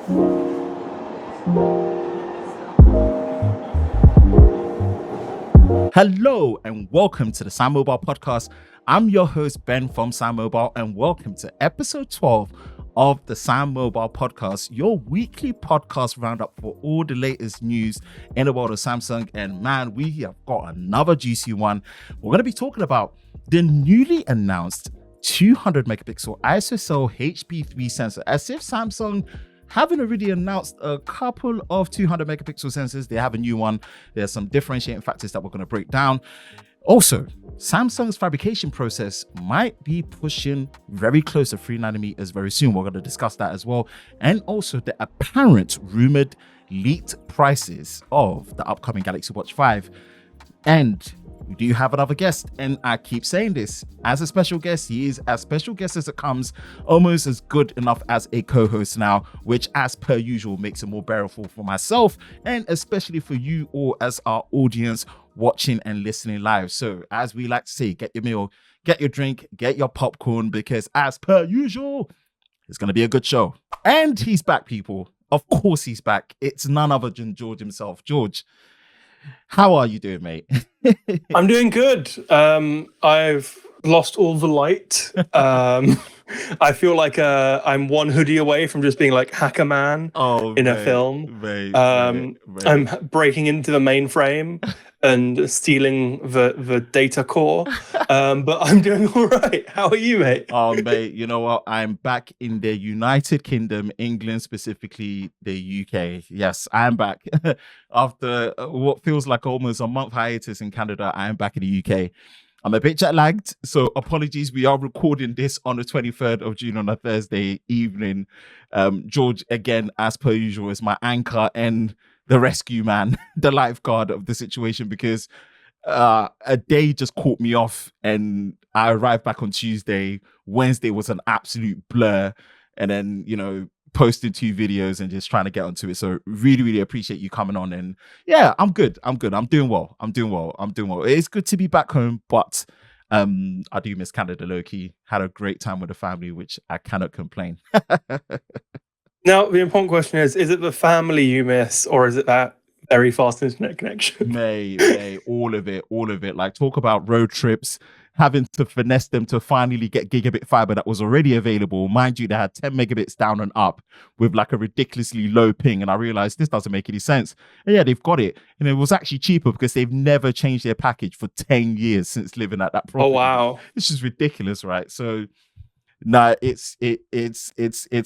Hello and welcome to the SamMobile Podcast. I'm your host, Ben from SamMobile, and welcome to episode 12 of the SamMobile Podcast, your weekly podcast roundup for all the latest news in the world of Samsung. And man, we have got another juicy one. We're going to be talking about the newly announced 200 megapixel ISOCELL HP3 sensor, as if Samsung haven't already announced a couple of 200 megapixel sensors. They have a new one. There's some differentiating factors that we're going to break down. Also, Samsung's fabrication process might be pushing very close to 3nm very soon. We're going to discuss that as well. And also the apparent rumored leaked prices of the upcoming Galaxy Watch 5. And we do have another guest, and I keep saying this, as a special guest, he is as special guest as it comes, almost as good enough as a co-host now, which as per usual makes it more bearable for myself and especially for you all as our audience watching and listening live. So as we like to say, get your meal, get your drink, get your popcorn, because as per usual, it's going to be a good show. And he's back, people. Of course he's back. It's none other than George himself. George, how are you doing, mate? I'm doing good. I've lost all the light. I feel like I'm one hoodie away from just being like Hacker Man in a film. I'm breaking into the mainframe and stealing the data core. But I'm doing all right. How are you, mate? Oh, mate, you know what? I'm back in the United Kingdom, England, specifically the UK. Yes, I'm back. After what feels like almost a month hiatus in Canada, I am back in the UK. I'm a bit jet lagged, so apologies. We are recording this on the 23rd of June on a Thursday evening. George, again, as per usual, is my anchor and the rescue man, the lifeguard of the situation, because a day just caught me off and I arrived back on Tuesday. Wednesday was an absolute blur. And then, you know, posted 2 videos and just trying to get onto it. So really appreciate you coming on. And yeah, I'm good. I'm doing well. It's good to be back home, but I do miss Canada low-key. Had a great time with the family, which I cannot complain. Now, the important question is it the family you miss, or is it that very fast internet connection? Mate, all of it. Like, talk about road trips, having to finesse them to finally get gigabit fiber that was already available. Mind you, they had 10 megabits down and up with like a ridiculously low ping. And I realized this doesn't make any sense. And yeah, they've got it. And it was actually cheaper because they've never changed their package for 10 years since living at that property. Oh, wow. It's just ridiculous, right? So no, it's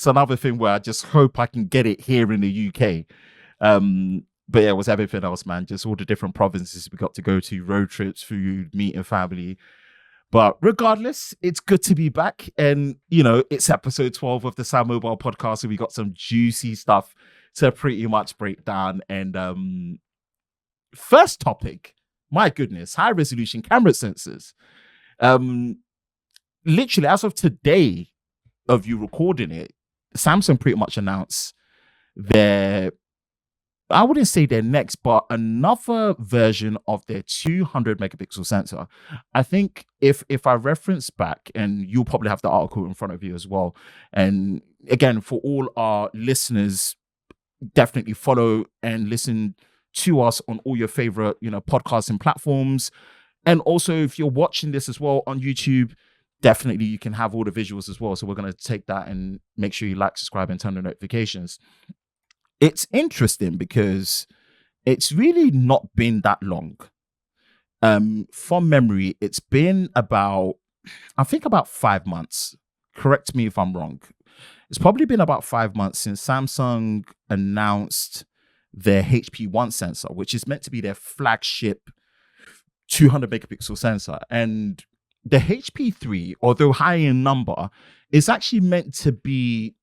another thing where I just hope I can get it here in the UK. But yeah, it was everything else, man. Just all the different provinces we got to go to, road trips, food, meeting family. But regardless, it's good to be back. And, you know, it's episode 12 of the SamMobile Podcast. So we got some juicy stuff to pretty much break down. And first topic, my goodness, high resolution camera sensors. Literally, as of today of you recording it, Samsung pretty much announced their, I wouldn't say their next, but another version of their 200 megapixel sensor. I think if I reference back, and you'll probably have the article in front of you as well. And again, for all our listeners, definitely follow and listen to us on all your favorite, you know, podcasting platforms. And also, if you're watching this as well on YouTube, definitely you can have all the visuals as well. So we're going to take that and make sure you like, subscribe, and turn on notifications. It's interesting because it's really not been that long. From memory, it's been about 5 months. Correct me if I'm wrong. It's probably been about 5 months since Samsung announced their HP1 sensor, which is meant to be their flagship 200 megapixel sensor. And the HP3, although high in number, is actually meant to be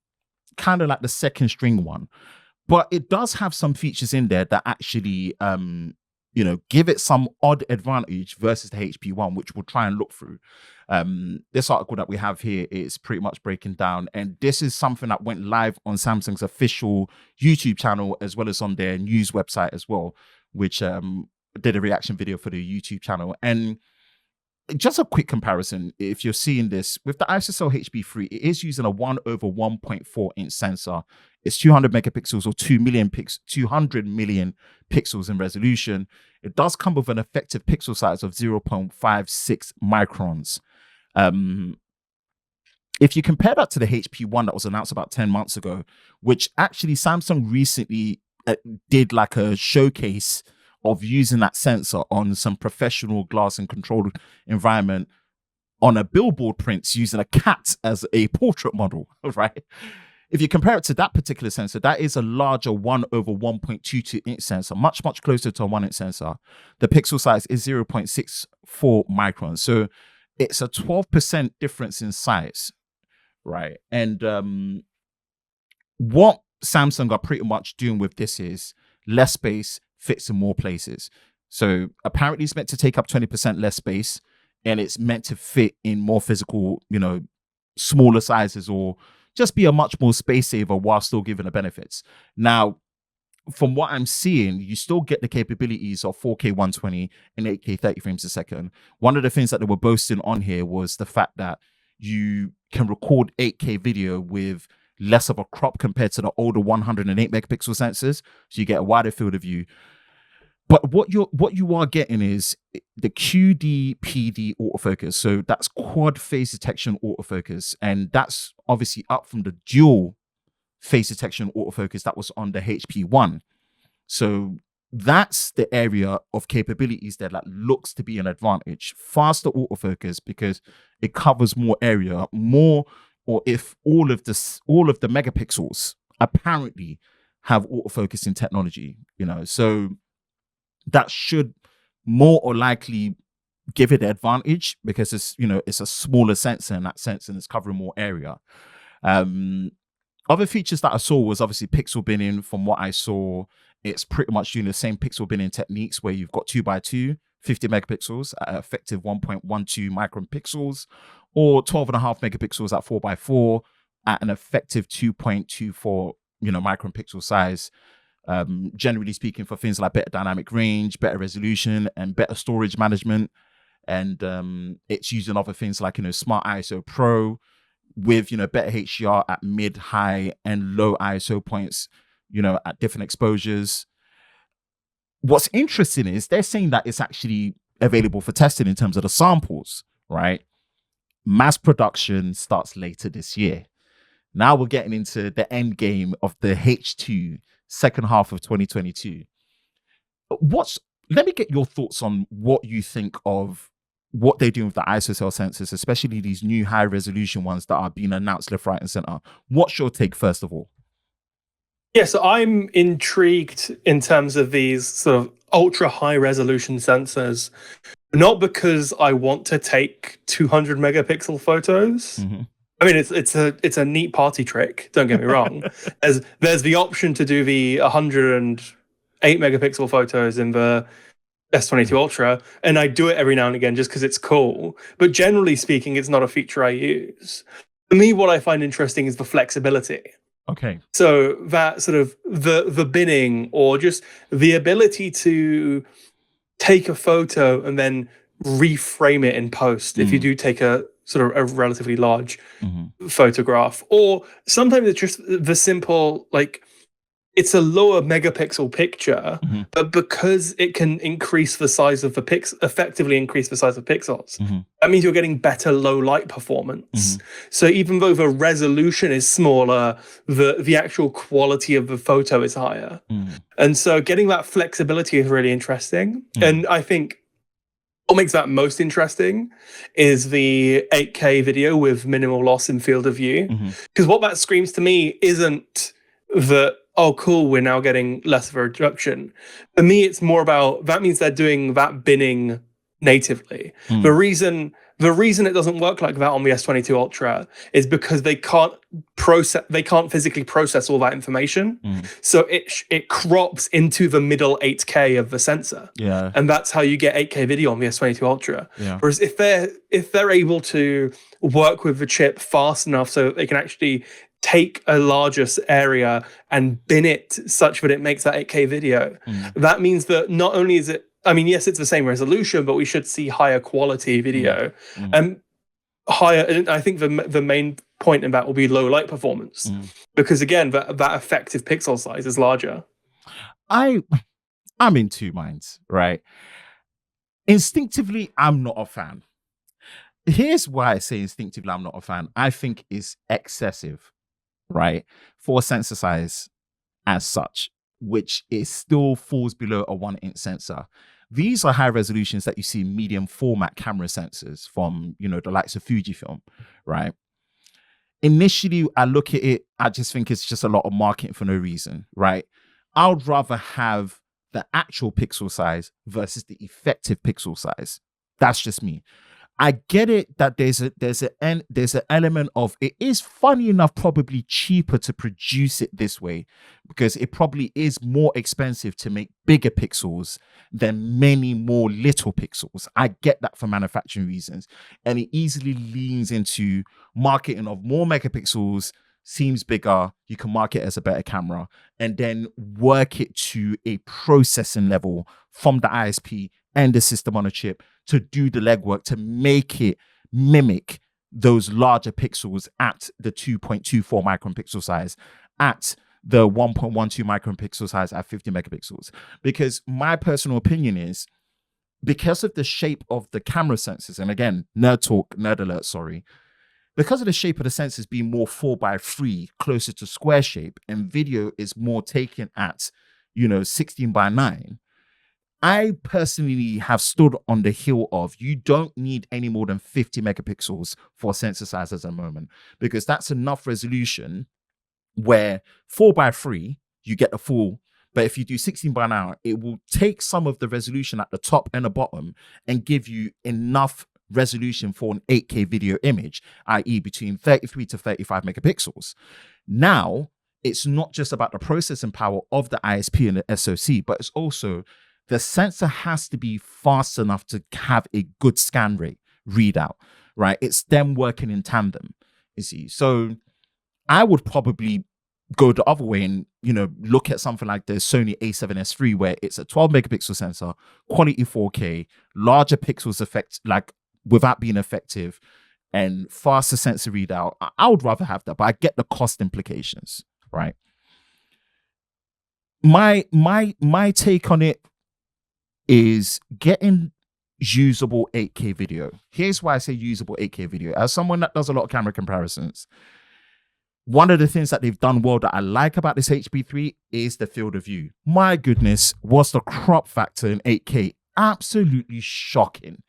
kind of like the second string one. But it does have some features in there that actually, you know, give it some odd advantage versus the HP1, which we'll try and look through. This article that we have here is pretty much breaking down. And this is something that went live on Samsung's official YouTube channel, as well as on their news website as well, which did a reaction video for the YouTube channel. And just a quick comparison, if you're seeing this, with the ISOCELL HP3, it is using a 1/1.4 inch sensor it's 200 megapixels or 200 million pixels in resolution. It does come with an effective pixel size of 0.56 microns. If you compare that to the HP1 that was announced about 10 months ago, which actually Samsung recently did like a showcase of using that sensor on some professional glass and controlled environment on a billboard prints using a cat as a portrait model, right? If you compare it to that particular sensor, that is a larger 1/1.22 inch sensor, much, much closer to a 1 inch sensor. The pixel size is 0.64 microns. So it's a 12% difference in size, right? And what Samsung are pretty much doing with this is less space fits in more places. So apparently it's meant to take up 20% less space, and it's meant to fit in more physical, smaller sizes, or just be a much more space saver while still giving the benefits. Now, from what I'm seeing, you still get the capabilities of 4K 120 and 8K 30 frames a second. One of the things that they were boasting on here was the fact that you can record 8K video with less of a crop compared to the older 108 megapixel sensors. So you get a wider field of view. But what you are getting is the QD-PD autofocus. So that's quad phase detection autofocus. And that's obviously up from the dual phase detection autofocus that was on the HP1. So that's the area of capabilities that looks to be an advantage. Faster autofocus because it covers more area, or if all of the megapixels apparently have autofocusing technology, so that should more or likely give it the advantage because it's a smaller sensor in that sense, and it's covering more area. Other features that I saw was obviously pixel binning. From what I saw, it's pretty much doing the same pixel binning techniques where you've got 2x2, 50 megapixels at effective 1.12 micron pixels, or 12.5 megapixels at 4x4 at an effective 2.24 micron pixel size. Generally speaking, for things like better dynamic range, better resolution, and better storage management. And it's using other things like Smart ISO Pro with better HDR at mid, high, and low ISO points, at different exposures. What's interesting is they're saying that it's actually available for testing in terms of the samples, right? Mass production starts later this year. Now we're getting into the end game of the H2, second half of 2022. Let me get your thoughts on what you think of what they're doing with the ISOCELL sensors, especially these new high resolution ones that are being announced left, right, and center. What's your take, first of all? Yeah, so I'm intrigued in terms of these sort of ultra high resolution sensors, not because I want to take 200 megapixel photos. Mm-hmm. I mean, it's a neat party trick. Don't get me wrong. There's the option to do the 108 megapixel photos in the S22 Ultra, and I do it every now and again just because it's cool. But generally speaking, it's not a feature I use. For me, what I find interesting is the flexibility. Okay. So that sort of the binning, or just the ability to take a photo and then reframe it in post if you do take a sort of a relatively large photograph. Or sometimes it's just the simple, like, it's a lower megapixel picture, but because it can increase the size of the effectively increase the size of pixels, that means you're getting better low light performance. So even though the resolution is smaller, the actual quality of the photo is higher. And so getting that flexibility is really interesting. And I think what makes that most interesting is the 8K video with minimal loss in field of view. Because what that screams to me isn't that, oh, cool, we're now getting less of a reduction. For me, it's more about, that means they're doing that binning natively. The reason it doesn't work like that on the S22 Ultra is because they can't physically process all that information. So it crops into the middle 8K of the sensor. Yeah. And that's how you get 8K video on the S22 Ultra. Yeah. Whereas if they're able to work with the chip fast enough so that they can actually take a larger area and bin it such that it makes that 8K video, that means that not only is it, I mean, yes, it's the same resolution, but we should see higher quality video. higher. And I think the main point in that will be low light performance, because again, that effective pixel size is larger. I'm in two minds, right? Instinctively, I'm not a fan. Here's why I say instinctively I'm not a fan. I think it's excessive, right, for sensor size as such, which is still falls below a 1-inch sensor. These are high resolutions that you see in medium format camera sensors from, the likes of Fujifilm, right? Initially, I look at it, I just think it's just a lot of marketing for no reason, right? I would rather have the actual pixel size versus the effective pixel size. That's just me. I get it that there's an element of, it is funny enough probably cheaper to produce it this way, because it probably is more expensive to make bigger pixels than many more little pixels. I get that for manufacturing reasons, and it easily leans into marketing of more megapixels, seems bigger, you can market it as a better camera, and then work it to a processing level from the ISP and the system on a chip to do the legwork to make it mimic those larger pixels at the 2.24 micron pixel size, at the 1.12 micron pixel size at 50 megapixels. Because my personal opinion is, because of the shape of the camera sensors, and again, nerd alert, sorry, because of the shape of the sensors being more 4x3, closer to square shape, and video is more taken at, 16:9, I personally have stood on the hill of, you don't need any more than 50 megapixels for sensor size at the moment, because that's enough resolution where 4x3, you get the full, but if you do 16:9, it will take some of the resolution at the top and the bottom and give you enough resolution for an 8K video image, i.e. between 33 to 35 megapixels. Now, it's not just about the processing power of the ISP and the SoC, but it's also the sensor has to be fast enough to have a good scan rate readout, right? It's them working in tandem, you see. So I would probably go the other way and, look at something like the Sony A7S III, where it's a 12 megapixel sensor, quality 4K, larger pixels effect, like without being effective, and faster sensor readout. I would rather have that, but I get the cost implications, right? My take on it is getting usable 8K video. Here's why I say usable 8K video. As someone that does a lot of camera comparisons, one of the things that they've done well that I like about this HP3 is the field of view. My goodness, what's the crop factor in 8K? Absolutely shocking.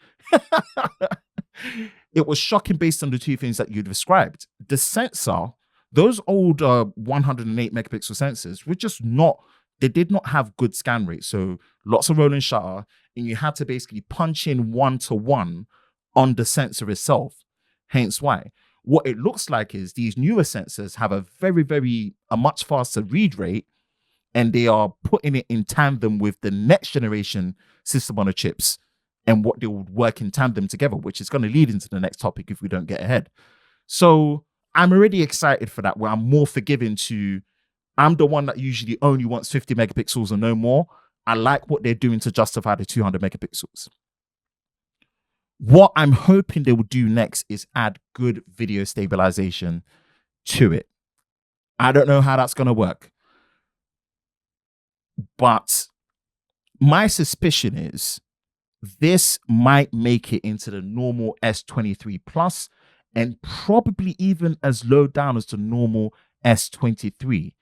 It was shocking based on the two things that you described. The sensor, those old 108 megapixel sensors were just not, they did not have good scan rates. So lots of rolling shutter, and you had to basically punch in 1-to-1 on the sensor itself. Hence why. What it looks like is these newer sensors have a much faster read rate, and they are putting it in tandem with the next generation system on the chips, and what they would work in tandem together, which is going to lead into the next topic if we don't get ahead. So I'm already excited for that, where I'm more forgiving to, I'm the one that usually only wants 50 megapixels or no more. I like what they're doing to justify the 200 megapixels. What I'm hoping they will do next is add good video stabilization to it. I don't know how that's going to work, but my suspicion is this might make it into the normal S23 Plus, and probably even as low down as the normal S23,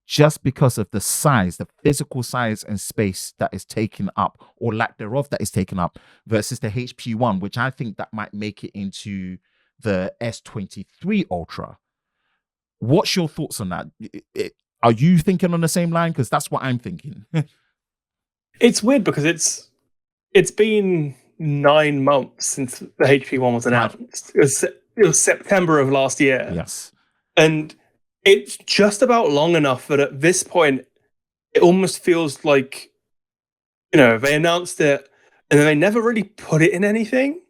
just because of the size, the physical size and space that is taken up, or lack thereof that is taken up, versus the HP1, which I think that might make it into the S23 Ultra. What's your thoughts on that? Are you thinking on the same line? Because that's what I'm thinking. It's weird because it's been 9 months since the HP1 was announced. Right. It was September of last year. Yes. And it's just about long enough that at this point, it almost feels like, they announced it and then they never really put it in anything.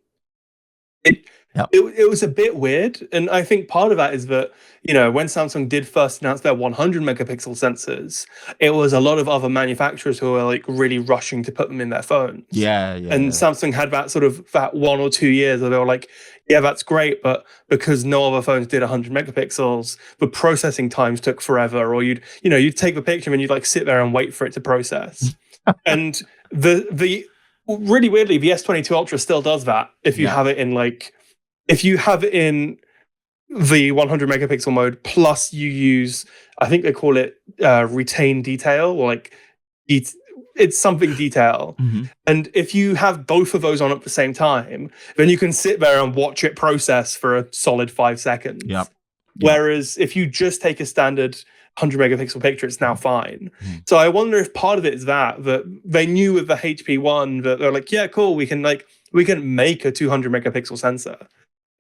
Yep. It was a bit weird. And I think part of that is that, when Samsung did first announce their 100 megapixel sensors, it was a lot of other manufacturers who were like really rushing to put them in their phones. Yeah. And Samsung had that 1 or 2 years where they were like, yeah, that's great, but because no other phones did 100 megapixels, the processing times took forever, or you'd take the picture and you'd like sit there and wait for it to process. And the really weirdly, the S22 Ultra still does that if you have it in the 100 megapixel mode, plus you use, I think they call it retain detail, or like it's something detail. And if you have both of those on at the same time, then you can sit there and watch it process for a solid 5 seconds. Whereas if you just take a standard 100 megapixel picture, it's now fine. So I wonder if part of it is that they knew with the HP1 that they're like, yeah, cool, we can make a 200 megapixel sensor.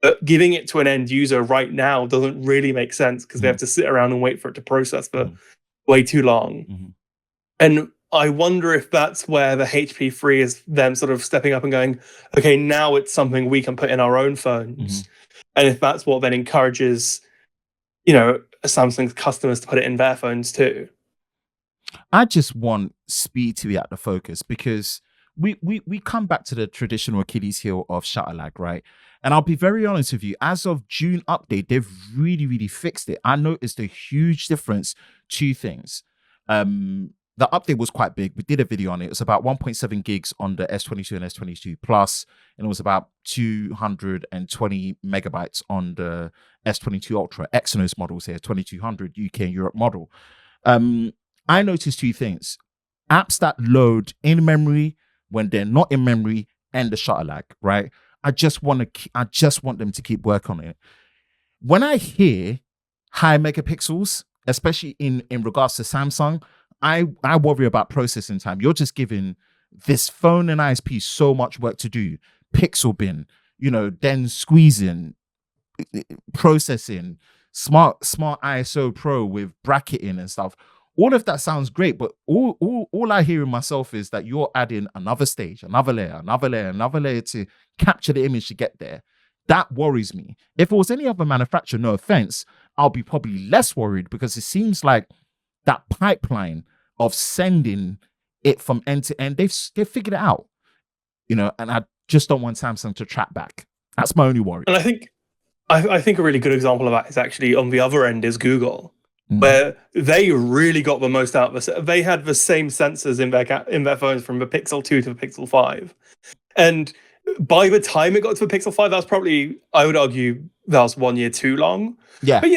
But giving it to an end user right now doesn't really make sense, because they have to sit around and wait for it to process for way too long. And I wonder if that's where the HP3 is them sort of stepping up and going, okay, now it's something we can put in our own phones. And if that's what then encourages, Samsung's customers to put it in their phones too. I just want speed to be at the focus, because we come back to the traditional Achilles heel of shutter lag, right? And I'll be very honest with you, as of June update, they've really, really fixed it. I noticed a huge difference. 2 things. The update was quite big. We did a video on it. It was about 1.7 gigs on the S22 and S22 Plus, and it was about 220 megabytes on the S22 Ultra. Exynos models here, 2200 UK and Europe model. I noticed 2 things. Apps that load in memory when they're not in memory, and the shutter lag, right? I just want them to keep work on it. When I hear high megapixels, especially in regards to Samsung, I worry about processing time. You're just giving this phone and ISP so much work to do. Pixel bin, then squeezing, processing, smart ISO Pro with bracketing and stuff. All of that sounds great, but all I hear in myself is that you're adding another stage, another layer to capture the image to get there. That worries me. If it was any other manufacturer, no offense, I'll be probably less worried, because it seems like that pipeline of sending it from end to end, they've figured it out, and I just don't want Samsung to track back. That's my only worry. And I think a really good example of that is actually on the other end is Google, where they really got the most out of it. They had the same sensors in their phones from the Pixel 2 to the Pixel 5. And by the time it got to the Pixel 5, that was probably, I would argue, that was 1 year too long. Yeah. But,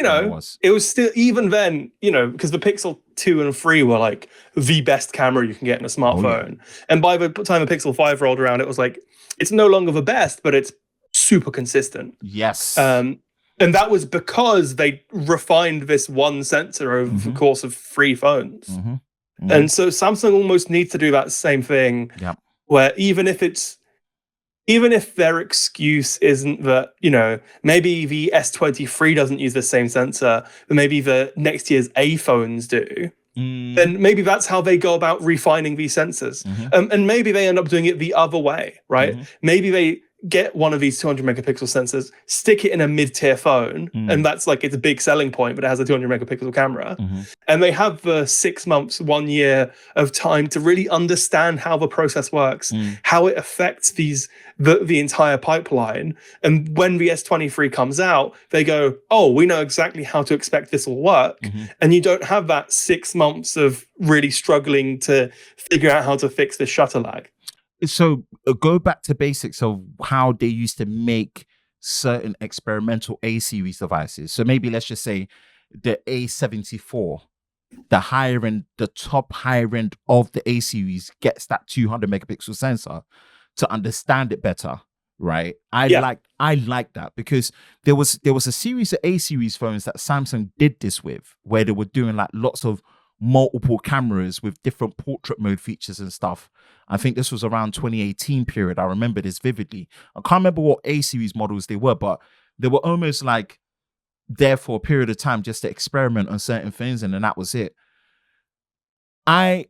it was still, even then, because the Pixel 2 and 3 were like the best camera you can get in a smartphone. And by the time the Pixel 5 rolled around, it was like, it's no longer the best, but it's super consistent. Yes. And that was because they refined this one sensor over the course of 3 phones. And so Samsung almost needs to do that same thing, where even if their excuse isn't that, maybe the S23 doesn't use the same sensor, but maybe the next year's A phones do, then maybe that's how they go about refining these sensors. And maybe they end up doing it the other way, right? Maybe they get one of these 200 megapixel sensors, stick it in a mid-tier phone, and that's like its a big selling point, but it has a 200 megapixel camera. And they have the 6 months, 1 year of time to really understand how the process works, how it affects the entire pipeline. And when the S23 comes out, they go, oh, we know exactly how to expect this will work. And you don't have that 6 months of really struggling to figure out how to fix this shutter lag. So go back to basics of how they used to make certain experimental A series devices. So maybe let's just say the A74, the higher end, the top higher end of the A series gets that 200 megapixel sensor to understand it better, right? I like that, because there was a series of A series phones that Samsung did this with, where they were doing like lots of multiple cameras with different portrait mode features and stuff. I think this was around 2018 period. I remember this vividly. I can't remember what A series models they were, but they were almost like there for a period of time just to experiment on certain things, and then that was it. I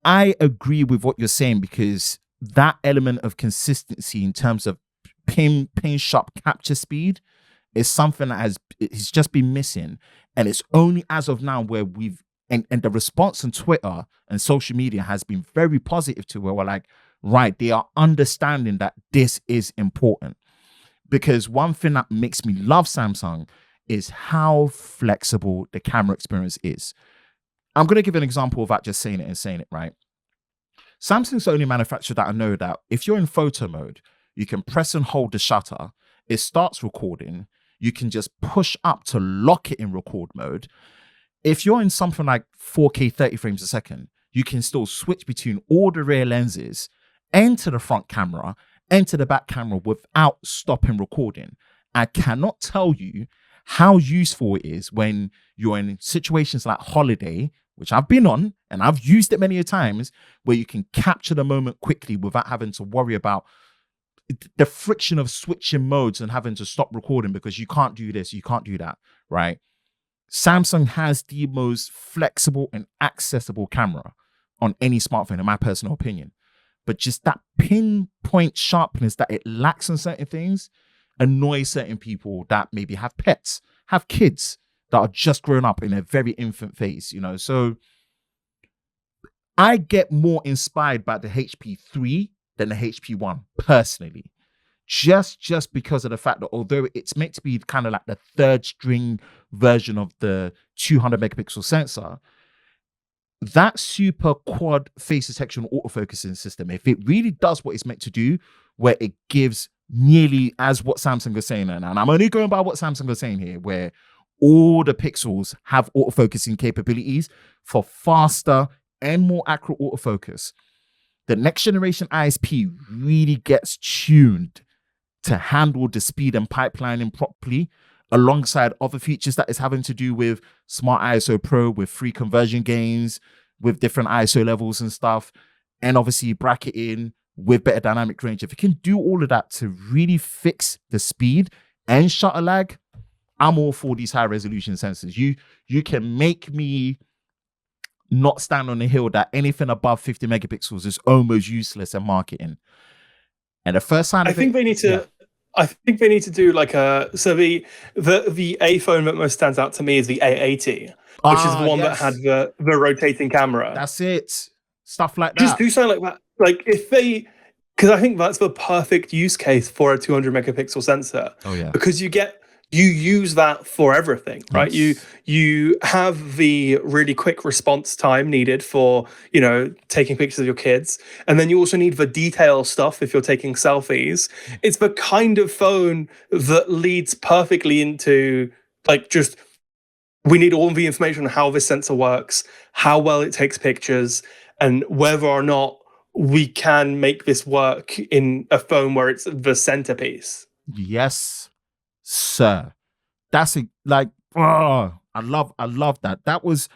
agree with what you're saying, because that element of consistency in terms of pin sharp capture speed is something that it's just been missing. And it's only as of now where and the response on Twitter and social media has been very positive to where we're like, right, they are understanding that this is important. Because one thing that makes me love Samsung is how flexible the camera experience is. I'm going to give an example without just saying it, right? Samsung's the only manufacturer that I know that if you're in photo mode, you can press and hold the shutter, it starts recording, you can just push up to lock it in record mode. If you're in something like 4K 30 frames a second, you can still switch between all the rear lenses, enter the front camera, enter the back camera without stopping recording. I cannot tell you how useful it is when you're in situations like holiday, which I've been on and I've used it many a times, where you can capture the moment quickly without having to worry about the friction of switching modes and having to stop recording because you can't do this, you can't do that, right? Samsung has the most flexible and accessible camera on any smartphone, in my personal opinion. But just that pinpoint sharpness that it lacks on certain things annoys certain people that maybe have pets, have kids that are just grown up in a very infant phase, you know? So I get more inspired by the HP3 than the HP1 personally. Just because of the fact that although it's meant to be kind of like the third string version of the 200 megapixel sensor, that super quad face detection autofocusing system, if it really does what it's meant to do, where it gives nearly as what Samsung is saying, and I'm only going by what Samsung is saying here, where all the pixels have autofocusing capabilities for faster and more accurate autofocus. The next generation ISP really gets tuned to handle the speed and pipelining properly, alongside other features that is having to do with Smart ISO Pro, with free conversion gains, with different ISO levels and stuff, and obviously bracketing with better dynamic range. If it can do all of that to really fix the speed and shutter lag, I'm all for these high resolution sensors. You can make me not stand on the hill that anything above 50 megapixels is almost useless in marketing. And the first sign I think they need to do like the A phone that most stands out to me is the A80, which is the one that had the rotating camera. That's it. Stuff like that. Just do something like that. Like because I think that's the perfect use case for a 200 megapixel sensor. Oh yeah. Because you use that for everything, right? Yes. You have the really quick response time needed for, taking pictures of your kids. And then you also need the detail stuff if you're taking selfies. It's the kind of phone that leads perfectly into we need all the information on how this sensor works, how well it takes pictures, and whether or not we can make this work in a phone where it's the centerpiece. Yes, sir. That's I love that. That was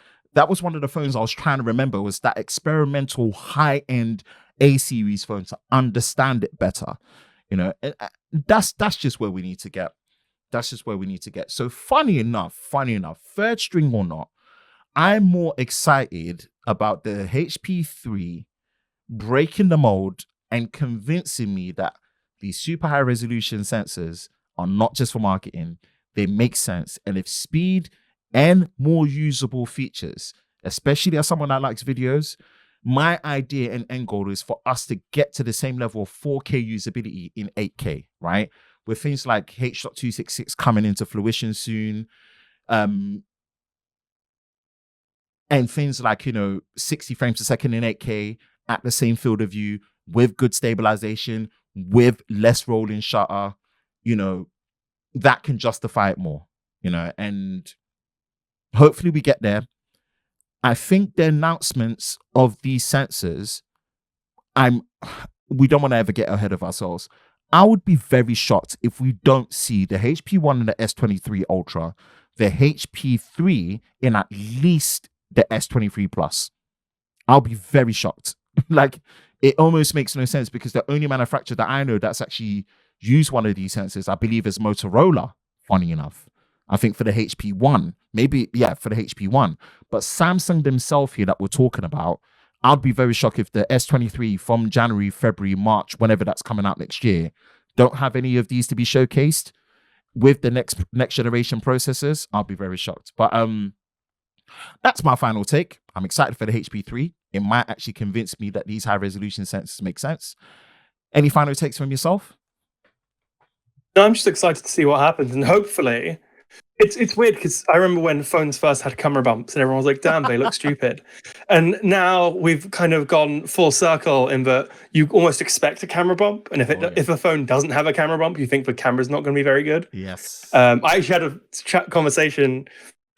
one of the phones I was trying to remember, was that experimental high-end A series phone to understand it better. That's just where we need to get. That's just where we need to get. So funny enough, third string or not, I'm more excited about the HP3 breaking the mold and convincing me that these super high resolution sensors are not just for marketing. They make sense. And if speed and more usable features, especially as someone that likes videos, my idea and end goal is for us to get to the same level of 4K usability in 8K, right? With things like H.266 coming into fruition soon, and things like, 60 frames a second in 8K at the same field of view with good stabilization, with less rolling shutter, that can justify it more, and hopefully we get there. I think the announcements of these sensors, we don't want to ever get ahead of ourselves. I would be very shocked if we don't see the HP1 and the S23 Ultra, the HP3 in at least the S23 Plus. I'll be very shocked. It almost makes no sense, because the only manufacturer that I know that's actually used one of these sensors, I believe, is Motorola, funny enough. I think for the HP1, for the HP1. But Samsung themselves here that we're talking about, I'd be very shocked if the S23 from January, February, March, whenever that's coming out next year, don't have any of these to be showcased with the next generation processors, I'll be very shocked. But that's my final take. I'm excited for the HP3. It might actually convince me that these high resolution sensors make sense. Any final takes from yourself? No, I'm just excited to see what happens, and hopefully, it's weird because I remember when phones first had camera bumps, and everyone was like, "Damn, they look stupid," and now we've kind of gone full circle in that you almost expect a camera bump, and if a phone doesn't have a camera bump, you think the camera's not going to be very good. Yes. I actually had a chat conversation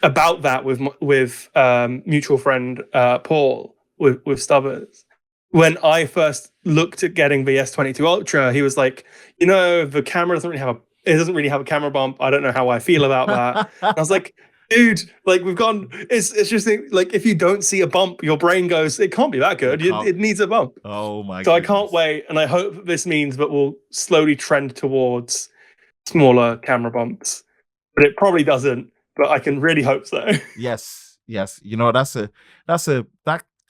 about that with mutual friend Paul with Stubbers. When I first looked at getting the S22 Ultra, he was like, the camera doesn't really have a camera bump. I don't know how I feel about that. And I was like, dude, like it's just like, if you don't see a bump, your brain goes, it can't be that good. It needs a bump. Oh my! So goodness. I can't wait, and I hope this means that we'll slowly trend towards smaller camera bumps. But it probably doesn't. But I can really hope so. Yes. That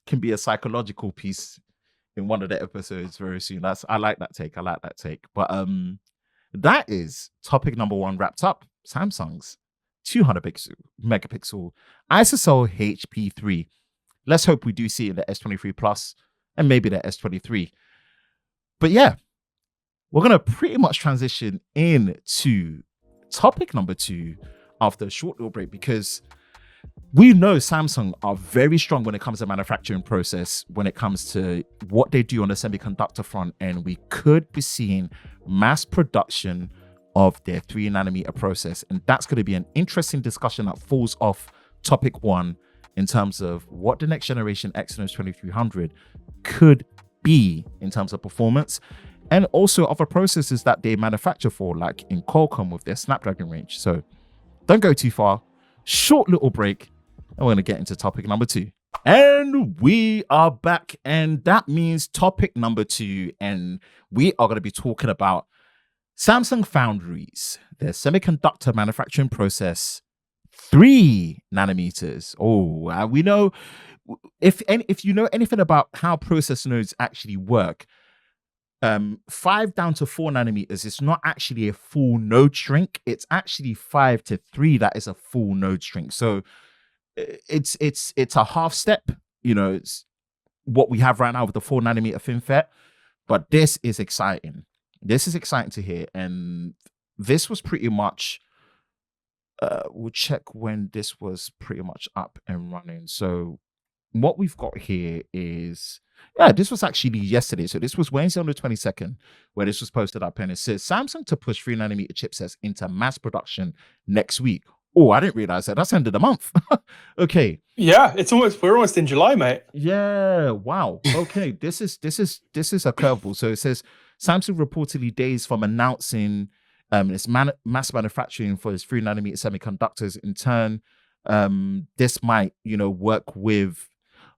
can be a psychological piece in one of the episodes very soon. I like that take. But that is topic number 1 wrapped up. Samsung's 200 megapixel ISOCELL HP3. Let's hope we do see it in the S23 Plus and maybe the S23. But yeah, we're gonna pretty much transition into topic number 2 after a short little break, because we know Samsung are very strong when it comes to manufacturing process, when it comes to what they do on the semiconductor front, and we could be seeing mass production of their 3nm process. And that's going to be an interesting discussion that falls off topic 1 in terms of what the next generation Exynos 2300 could be in terms of performance, and also other processes that they manufacture for, like in Qualcomm with their Snapdragon range. So don't go too far. Short little break, and we're going to get into topic number 2. And we are back, and that means topic number 2, and we are going to be talking about Samsung Foundries, their semiconductor manufacturing process, 3 nanometers. Oh, we know, if you know anything about how process nodes actually work, 5 down to 4 nanometers is not actually a full node shrink. It's actually 5 to 3 that is a full node shrink. So it's a half step. It's what we have right now with the 4 nanometer FinFET. But this is exciting. This is exciting to hear. And this was pretty much, we'll check when this was pretty much up and running. So what we've got here is, this was actually yesterday. So this was Wednesday on the 22nd, where this was posted up, and it says Samsung to push 3nm chipsets into mass production next week. Oh, I didn't realize that. That's end of the month. Okay. Yeah, we're almost in July, mate. Yeah. Wow. Okay. This is a curveball. So it says Samsung reportedly days from announcing its mass manufacturing for its 3nm semiconductors. In turn, this might, work with.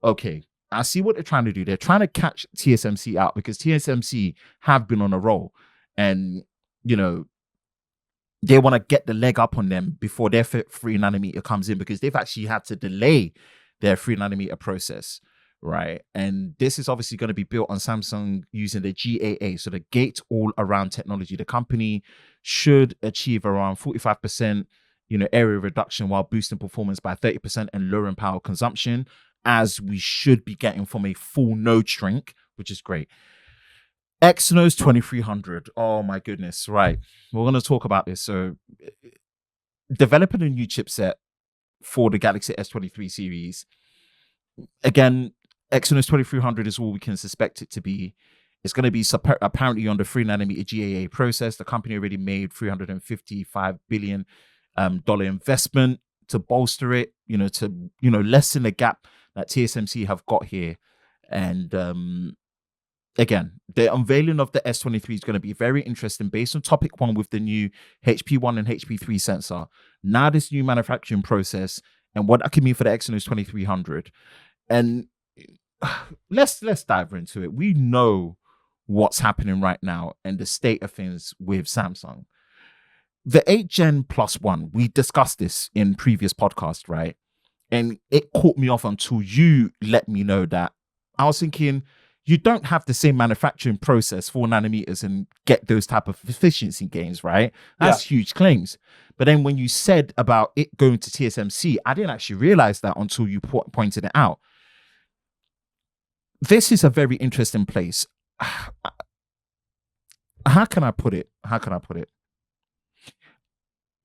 Okay, I see what they're trying to do. They're trying to catch TSMC out, because TSMC have been on a roll, and they want to get the leg up on them before their 3nm comes in, because they've actually had to delay their 3nm process, right? And this is obviously going to be built on Samsung using the GAA, so the gate all around technology. The company should achieve around 45% area reduction while boosting performance by 30% and lowering power consumption, as we should be getting from a full node shrink, which is great. Exynos 2300. Oh my goodness. Right. We're going to talk about this. So developing a new chipset for the Galaxy S23 series. Again, Exynos 2300 is all we can suspect it to be. It's going to be apparently on the 3nm GAA process. The company already made $355 billion investment to bolster it, to lessen the gap that TSMC have got here. And again, the unveiling of the S23 is going to be very interesting based on topic 1 with the new HP1 and HP3 sensor. Now this new manufacturing process and what that can mean for the Exynos 2300. And let's dive into it. We know what's happening right now and the state of things with Samsung. The 8 Gen Plus 1, we discussed this in previous podcasts, right? And it caught me off until you let me know that. I was thinking, you don't have the same manufacturing process, 4nm, and get those type of efficiency gains, right? That's huge claims. But then when you said about it going to TSMC, I didn't actually realize that until you pointed it out. This is a very interesting place. How can I put it?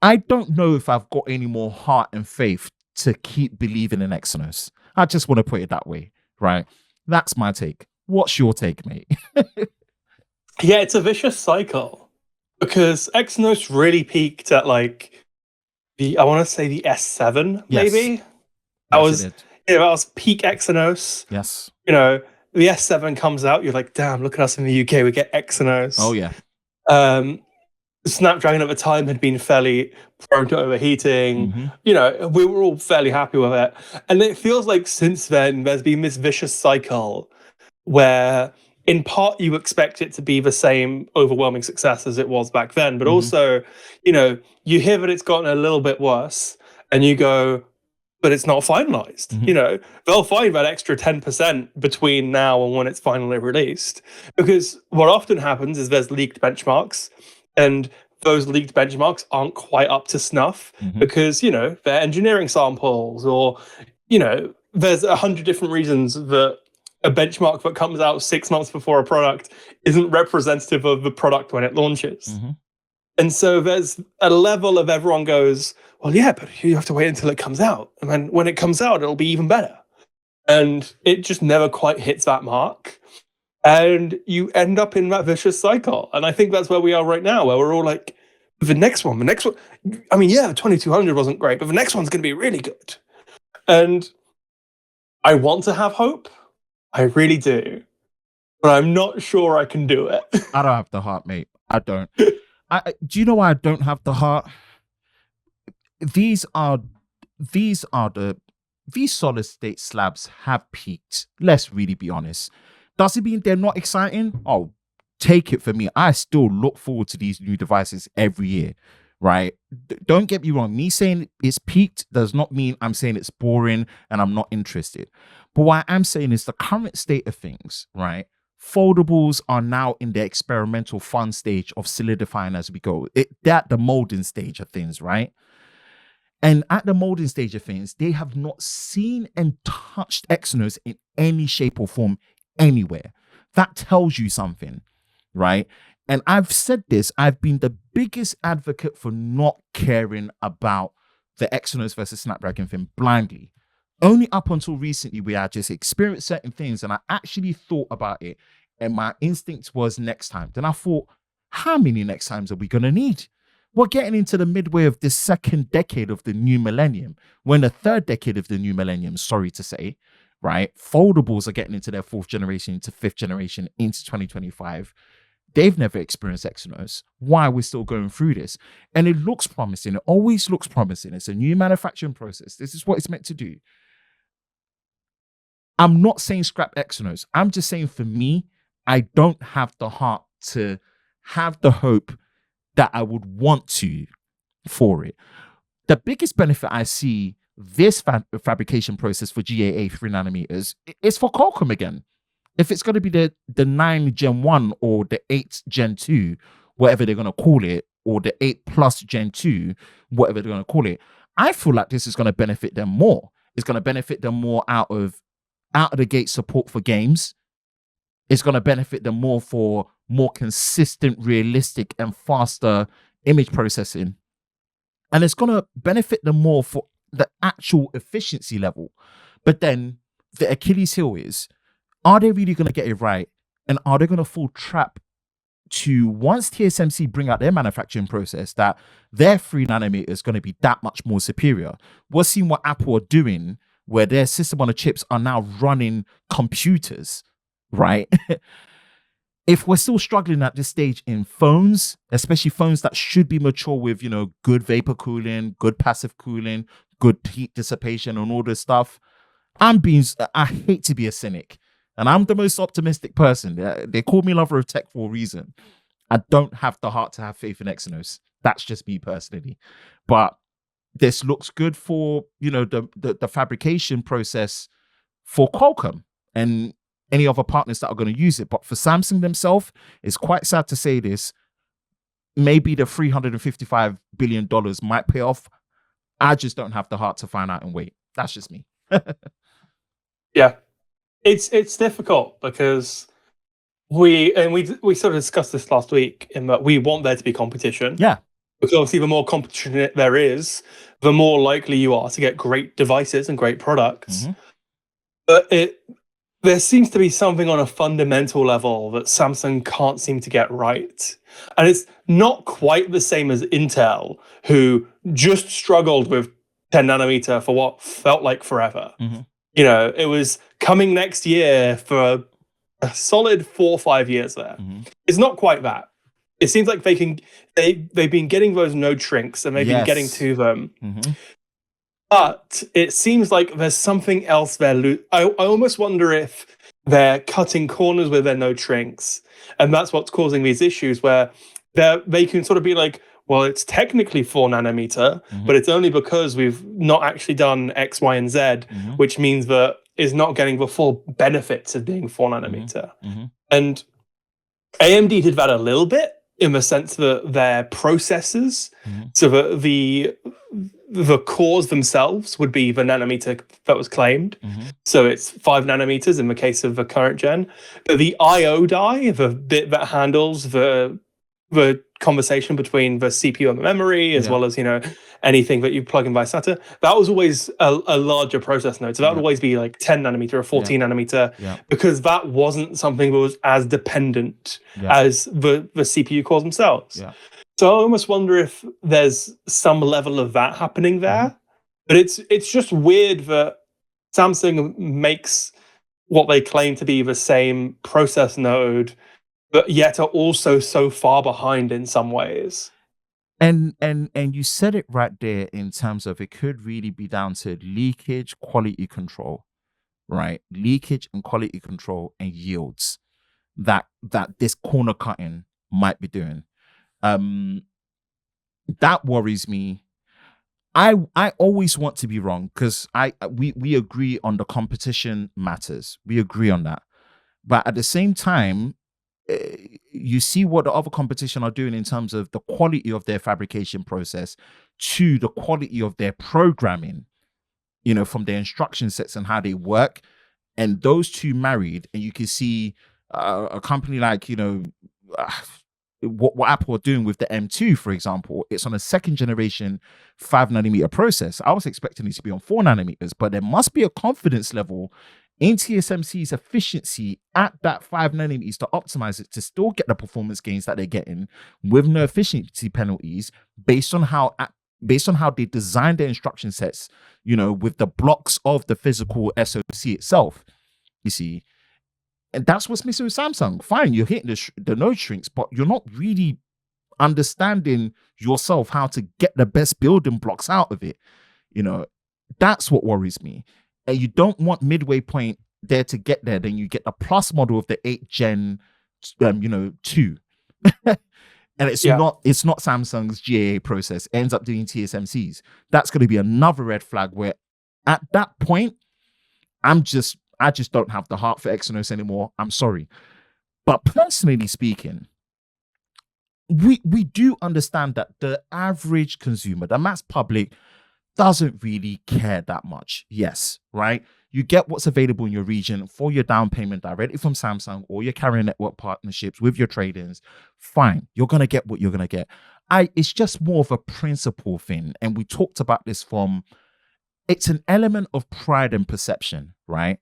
I don't know if I've got any more heart and faith to keep believing in Exynos. I just want to put it that way, right? That's my take. What's your take, mate? Yeah, it's a vicious cycle because Exynos really peaked at like I want to say the S7, maybe. That was peak Exynos. Yes. You know, the S7 comes out, you're like, damn, look at us in the UK, we get Exynos. Oh yeah. Snapdragon at the time had been fairly prone to overheating. Mm-hmm. You know, we were all fairly happy with it. And it feels like since then, there's been this vicious cycle where in part you expect it to be the same overwhelming success as it was back then. But also, you know, you hear that it's gotten a little bit worse and you go, but it's not finalized. Mm-hmm. You know, they'll find that extra 10% between now and when it's finally released. Because what often happens is there's leaked benchmarks, and those leaked benchmarks aren't quite up to snuff because, you know, they're engineering samples, or, you know, there's 100 different reasons that a benchmark that comes out 6 months before a product isn't representative of the product when it launches. And so there's a level of everyone goes, well, yeah, but you have to wait until it comes out. And then when it comes out, it'll be even better. And it just never quite hits that mark. And you end up in that vicious cycle. And I think that's where we are right now, where we're all like, the next one, I mean, yeah, the 2200 wasn't great, but the next one's going to be really good. And I want to have hope. I really do. But I'm not sure I can do it. I don't have the heart, mate. I don't. Do you know why I don't have the heart? These solid state slabs have peaked. Let's really be honest. Does it mean they're not exciting? Oh, take it for me. I still look forward to these new devices every year, right? Don't get me wrong. Me saying it's peaked does not mean I'm saying it's boring and I'm not interested. But what I'm saying is the current state of things, right? Foldables are now in the experimental fun stage of solidifying as we go. They're at the molding stage of things, right? And at the molding stage of things, they have not seen and touched Exynos in any shape or form anywhere. That tells you something, right? And I've said this, I've been the biggest advocate for not caring about the Exynos versus Snapdragon thing blindly. Only up until recently where I just experienced certain things and I actually thought about it. And my instinct was next time. Then I thought, how many next times are we going to need? We're getting into the midway of the second decade of the new millennium. When the third decade of the new millennium, sorry to say, right? Foldables are getting into their fourth generation, into fifth generation, into 2025. They've never experienced Exynos. Why are we still going through this? And it looks promising. It always looks promising. It's a new manufacturing process. This is what it's meant to do. I'm not saying scrap Exynos. I'm just saying for me, I don't have the heart to have the hope that I would want to for it. The biggest benefit I see this fabrication process for GAA 3nm is for Qualcomm again. If it's going to be the 9 Gen 1 or the 8 Gen 2, whatever they're going to call it, or the 8 Plus Gen 2, whatever they're going to call it, I feel like this is going to benefit them more. It's going to benefit them more out of the gate support for games. It's going to benefit them more for more consistent, realistic, and faster image processing. And it's going to benefit them more for the actual efficiency level. But then the Achilles heel is, are they really going to get it right? And are they going to fall trap to, once TSMC bring out their manufacturing process, that their 3nm is going to be that much more superior? We're seeing what Apple are doing, where their system on the chips are now running computers, right? If we're still struggling at this stage in phones, especially phones that should be mature with, good vapor cooling, good passive cooling, good heat dissipation and all this stuff, I hate to be a cynic. And I'm the most optimistic person. They call me lover of tech for a reason. I don't have the heart to have faith in Exynos. That's just me personally. But this looks good for, the fabrication process for Qualcomm. And any other partners that are going to use it. But for Samsung themselves, it's quite sad to say this. Maybe the $355 billion might pay off. I just don't have the heart to find out and wait. That's just me. Yeah, it's difficult because we sort of discussed this last week in that we want there to be competition. Yeah. Because obviously the more competition there is, the more likely you are to get great devices and great products. Mm-hmm. But there seems to be something on a fundamental level that Samsung can't seem to get right. And it's not quite the same as Intel, who just struggled with 10 nanometer for what felt like forever. Mm-hmm. You know, it was coming next year for a solid 4 or 5 years there. Mm-hmm. It's not quite that. It seems like they've been getting those node shrinks and they've been getting to them. Mm-hmm. But it seems like there's something else there. I almost wonder if they're cutting corners with their node shrinks, and that's what's causing these issues where they can sort of be like, well, it's technically 4 nanometer, but it's only because we've not actually done X, Y, and Z, which means that it's not getting the full benefits of being 4 nanometer. And AMD did that a little bit in the sense that their processors, so the cores themselves would be the nanometer that was claimed. So it's 5 nanometers in the case of the current gen. But the I/O die, the bit that handles the conversation between the CPU and the memory, as well as, you know, anything that you plug in via SATA, that was always a larger process node. So that would always be like 10 nanometer or 14 nanometer, because that wasn't something that was as dependent as the CPU cores themselves. So I almost wonder if there's some level of that happening there. But it's just weird that Samsung makes what they claim to be the same process node, but yet are also so far behind in some ways. And you said it right there in terms of it could really be down to leakage, quality control, right? Leakage and quality control and yields that this corner cutting might be doing. That worries me. I always want to be wrong because we agree on the competition matters. We agree on that. But at the same time, you see what the other competition are doing in terms of the quality of their fabrication process to the quality of their programming, you know, from their instruction sets and how they work. And those two married, and you can see a company like, you know, what Apple are doing with the M2, for example. It's on a second generation 5 nanometer process. I was expecting it to be on 4 nanometers, but there must be a confidence level in TSMC's efficiency at that 5 nanometers to optimize it to still get the performance gains that they're getting with no efficiency penalties based on how they design their instruction sets, you know, with the blocks of the physical SoC itself, you see. And that's what's missing with Samsung. Fine, you're hitting the node shrinks, but you're not really understanding yourself how to get the best building blocks out of it. You know, that's what worries me. And you don't want midway point there to get there. Then you get the plus model of the 8th gen, 2. And it's not Samsung's GAA process. It ends up doing TSMC's. That's going to be another red flag where at that point, I just don't have the heart for Exynos anymore. I'm sorry. But personally speaking, we do understand that the average consumer, the mass public, doesn't really care that much. Yes, right? You get what's available in your region for your down payment directly from Samsung or your carrier network partnerships with your trade-ins. Fine, you're going to get what you're going to get. It's just more of a principle thing. And we talked about this it's an element of pride and perception, right?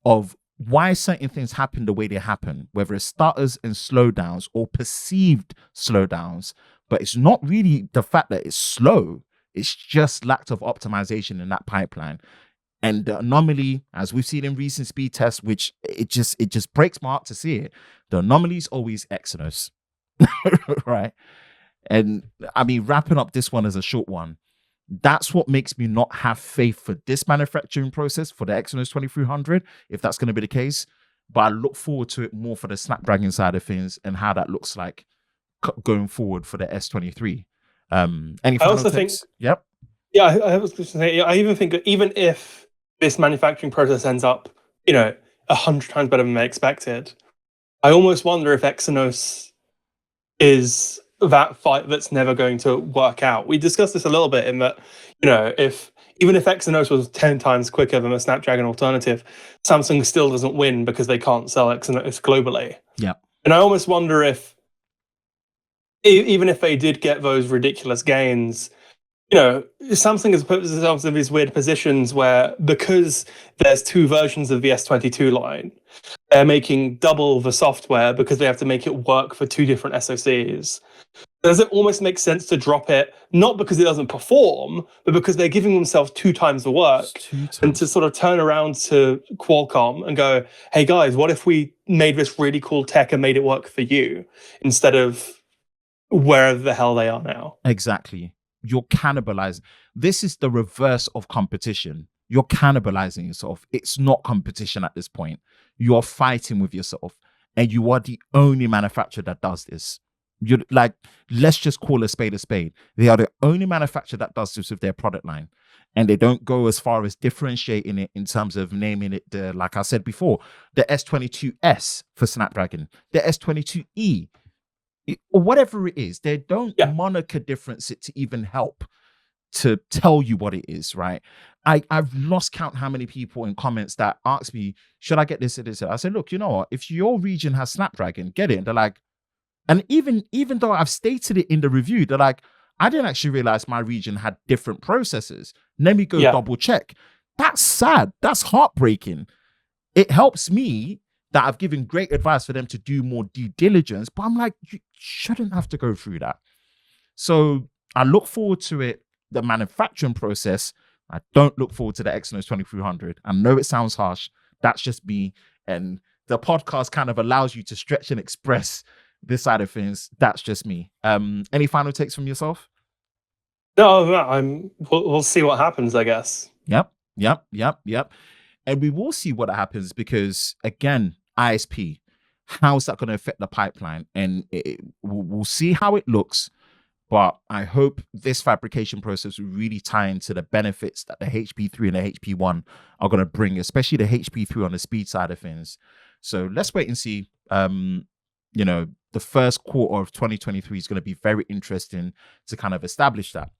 Of why certain things happen the way they happen, whether it's stutters and slowdowns or perceived slowdowns, but it's not really the fact that it's slow. It's just lack of optimization in that pipeline. And the anomaly, as we've seen in recent speed tests, which it just breaks my heart to see it, the anomaly is always Exynos, right? And I mean, wrapping up this one as a short one, that's what makes me not have faith for this manufacturing process for the Exynos 2300, if that's going to be the case. But I look forward to it more for the Snapdragon side of things and how that looks like going forward for the S23. Any final tips? Yep. Yeah, I was going to say, I even think that even if this manufacturing process ends up, you know, 100 times better than they expected. I almost wonder if Exynos is that fight that's never going to work out. We discussed this a little bit in that, even if Exynos was 10 times quicker than the Snapdragon alternative, Samsung still doesn't win because they can't sell Exynos globally. Yeah. And I almost wonder if, even if they did get those ridiculous gains, Samsung has put themselves in these weird positions where, because there's two versions of the S22 line, they're making double the software because they have to make it work for two different SoCs. Does it almost make sense to drop it, not because it doesn't perform, but because they're giving themselves 2 times the work, and to sort of turn around to Qualcomm and go, hey guys, what if we made this really cool tech and made it work for you instead of wherever the hell they are now? Exactly. You're cannibalizing. This is the reverse of competition. You're cannibalizing yourself. It's not competition at this point. You're fighting with yourself, and you are the only manufacturer that does this. You're like, let's just call a spade a spade. They are the only manufacturer that does this with their product line, and they don't go as far as differentiating it in terms of naming it like I said before, the S22S for Snapdragon, the S22E, or whatever it is. They don't moniker difference it to even help to tell you what it is, right? I've lost count how many people in comments that ask me, should I get this or this? I said, look, you know what? If your region has Snapdragon, get it. And they're like, and even though I've stated it in the review, they're like, I didn't actually realize my region had different processors. Let me go double check. That's sad. That's heartbreaking. It helps me that I've given great advice for them to do more due diligence, but I'm like, you shouldn't have to go through that. So I look forward to it, the manufacturing process. I don't look forward to the Exynos 2300. I know it sounds harsh. That's just me. And the podcast kind of allows you to stretch and express this side of things. That's just me. Any final takes from yourself? No, we'll see what happens, I guess. Yep. And we will see what happens because, again, ISP, how's that going to affect the pipeline? And we'll see how it looks. But I hope this fabrication process will really tie into the benefits that the HP3 and the HP1 are going to bring, especially the HP3 on the speed side of things. So let's wait and see. The first quarter of 2023 is going to be very interesting to kind of establish that.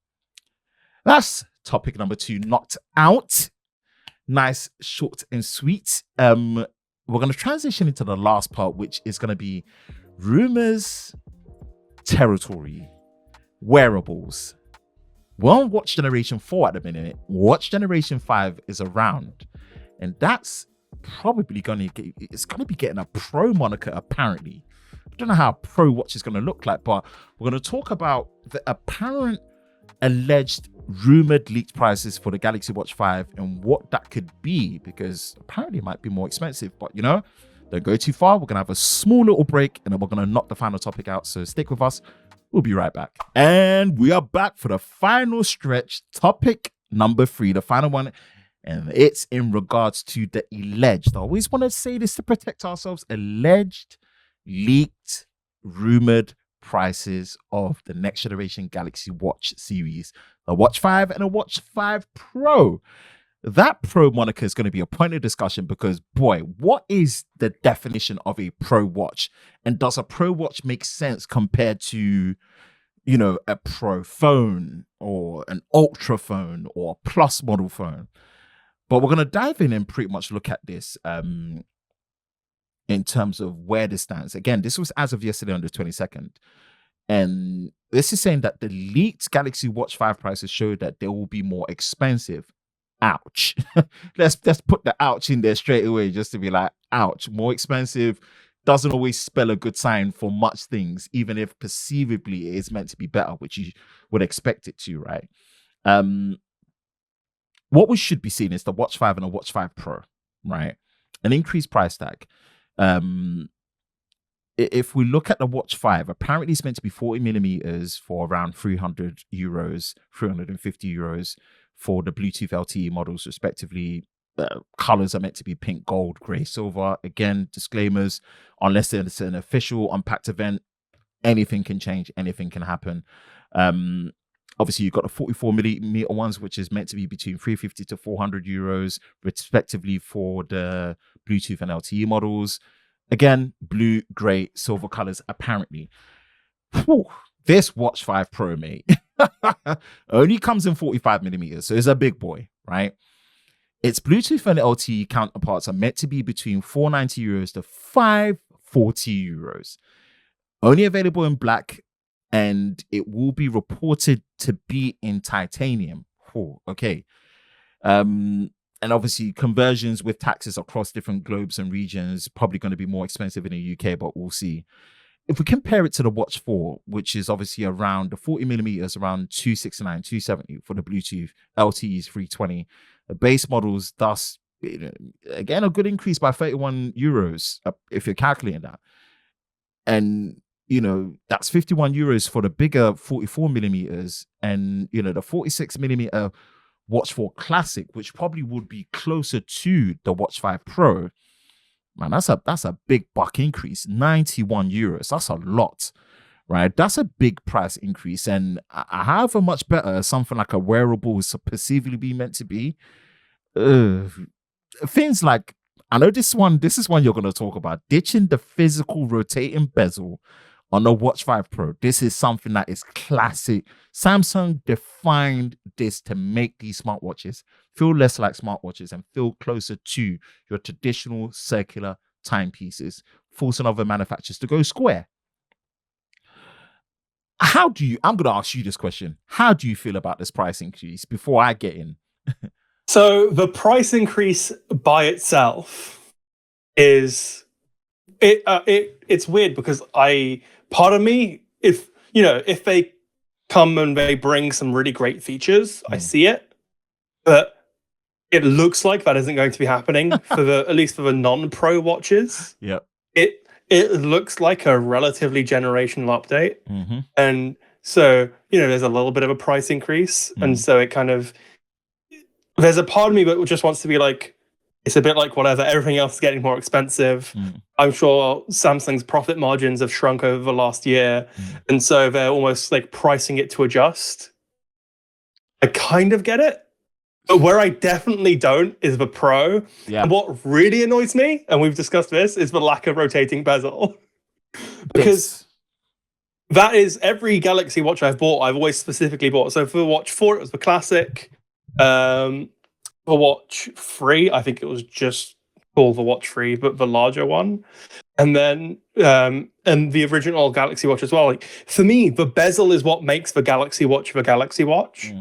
That's topic number 2, knocked out. Nice, short and sweet. We're going to transition into the last part, which is going to be rumors territory. Wearables. We're on watch generation 4 at the minute. Watch generation 5 is around, and that's probably going to be getting a pro moniker, apparently. I don't know how a pro watch is going to look like, but we're going to talk about the apparent, alleged, rumored leaked prices for the Galaxy Watch 5 and what that could be, because apparently it might be more expensive. But don't go too far. We're going to have a small little break, and then we're going to knock the final topic out. So stick with us. We'll be right back. And we are back for the final stretch, topic number 3, the final one. And it's in regards to the alleged, I always want to say this to protect ourselves, alleged, leaked, rumored prices of the next generation Galaxy Watch series, the Watch 5 and the Watch 5 Pro. That Pro moniker is going to be a point of discussion because, boy, what is the definition of a Pro watch? And does a Pro watch make sense compared to, a Pro phone or an Ultra phone or a Plus model phone? But we're going to dive in and pretty much look at this in terms of where this stands. Again, this was as of yesterday on the 22nd. And this is saying that the leaked Galaxy Watch 5 prices show that they will be more expensive. Ouch. Let's put the ouch in there straight away just to be like, ouch. More expensive doesn't always spell a good sign for much things, even if perceivably it is meant to be better, which you would expect it to, right? What we should be seeing is the Watch 5 and the Watch 5 Pro, right? An increased price tag. If we look at the Watch 5, apparently it's meant to be 40mm for around €300, €350 for the Bluetooth LTE models, respectively. Colors are meant to be pink, gold, gray, silver. Again, disclaimers, unless it's an official unpacked event, anything can change, anything can happen. Obviously, you've got the 44mm ones, which is meant to be between 350 to 400 euros, respectively, for the Bluetooth and LTE models. Again, blue, grey, silver colors, apparently. Whew, this Watch 5 Pro, mate, only comes in 45mm, so it's a big boy, right? Its Bluetooth and LTE counterparts are meant to be between 490 euros to 540 euros. Only available in black, and it will be reported to be in titanium. Oh, okay. And obviously conversions with taxes across different globes and regions probably going to be more expensive in the UK, but we'll see. If we compare it to the Watch 4, which is obviously around the 40mm, around 269, 270 for the Bluetooth, LTE is 320. The base models, thus, again, a good increase by 31 euros, if you're calculating that. And that's 51 euros for the bigger 44mm, and the 46mm Watch 4 Classic, which probably would be closer to the Watch 5 Pro. Man, that's a big buck increase. 91 euros. That's a lot, right? That's a big price increase. And however much better something like a wearable is perceivably be meant to be, things like, I know this is one you're going to talk about, ditching the physical rotating bezel on the Watch 5 Pro. This is something that is classic. Samsung defined this to make these smartwatches feel less like smartwatches and feel closer to your traditional circular timepieces, forcing other manufacturers to go square. I'm going to ask you this question. How do you feel about this price increase before I get in? So the price increase by itself is it's weird because part of me, if they come and they bring some really great features, I see it, but it looks like that isn't going to be happening at least for the non-pro watches. Yeah, it looks like a relatively generational update, and so there's a little bit of a price increase, and so it kind of, there's a part of me that just wants to be like, it's a bit like whatever, everything else is getting more expensive. I'm sure Samsung's profit margins have shrunk over the last year. And so they're almost like pricing it to adjust. I kind of get it. But where I definitely don't is the Pro. Yeah. And what really annoys me, and we've discussed this, is the lack of rotating bezel. Because that is every Galaxy watch I've bought, I've always specifically bought. So for the Watch 4, it was the Classic. For Watch 3, I think it was just called the Watch 3, but the larger one. And then and the original Galaxy Watch as well. Like, for me, the bezel is what makes the Galaxy Watch the Galaxy Watch.